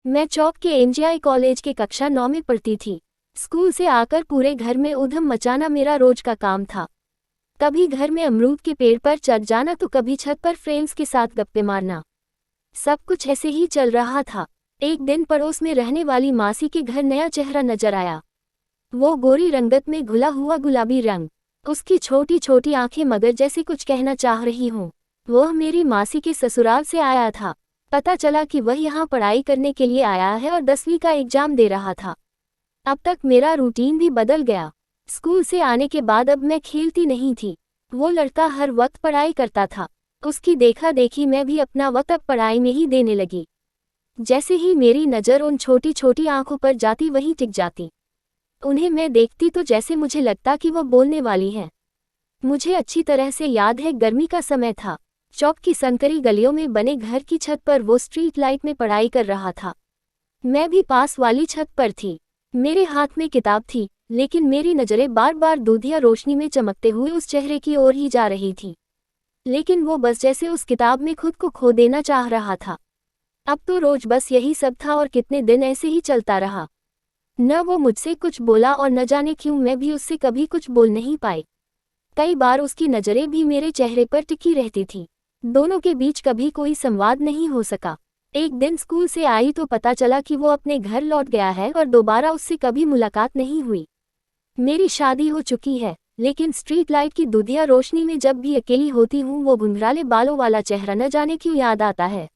मैं चौक के MGI college के कक्षा 9 में पढ़ती थी। स्कूल से आकर पूरे घर में ऊधम मचाना मेरा रोज का काम था। कभी घर में अमरूद के पेड़ पर चढ़ जाना तो कभी छत पर फ्रेंड्स के साथ गप्पे मारना। सब कुछ ऐसे ही चल रहा था। एक दिन पड़ोस में रहने वाली मासी के घर नया चेहरा नजर आया। वो गोरी रंगत में घुला हुआ गुलाबी रंग, उसकी छोटी छोटी आंखें मगर जैसे कुछ कहना चाह रही हों। वह मेरी मासी के ससुराल से आया था। पता चला कि वह यहाँ पढ़ाई करने के लिए आया है और 10वीं का एग्जाम दे रहा था। अब तक मेरा रूटीन भी बदल गया। स्कूल से आने के बाद अब मैं खेलती नहीं थी। वो लड़का हर वक्त पढ़ाई करता था। उसकी देखा देखी मैं भी अपना वक्त अब पढ़ाई में ही देने लगी। जैसे ही मेरी नज़र उन छोटी छोटी आंखों पर जाती वहीं टिक जाती। उन्हें मैं देखती तो जैसे मुझे लगता कि वो बोलने वाली हैं। मुझे अच्छी तरह से याद है, गर्मी का समय था। चौक की संकरी गलियों में बने घर की छत पर वो स्ट्रीट लाइट में पढ़ाई कर रहा था। मैं भी पास वाली छत पर थी। मेरे हाथ में किताब थी, लेकिन मेरी नज़रें बार बार दूधिया रोशनी में चमकते हुए उस चेहरे की ओर ही जा रही थी। लेकिन वो बस जैसे उस किताब में खुद को खो देना चाह रहा था। अब तो रोज बस यही सब था और कितने दिन ऐसे ही चलता रहा। न वो मुझसे कुछ बोला और न जाने क्यों मैं भी उससे कभी कुछ बोल नहीं पाई। कई बार उसकी नज़रें भी मेरे चेहरे पर टिकी रहती थी। दोनों के बीच कभी कोई संवाद नहीं हो सका। एक दिन स्कूल से आई तो पता चला कि वो अपने घर लौट गया है और दोबारा उससे कभी मुलाकात नहीं हुई। मेरी शादी हो चुकी है, लेकिन स्ट्रीट लाइट की दूधिया रोशनी में जब भी अकेली होती हूँ वो घुंघराले बालों वाला चेहरा न जाने क्यों याद आता है।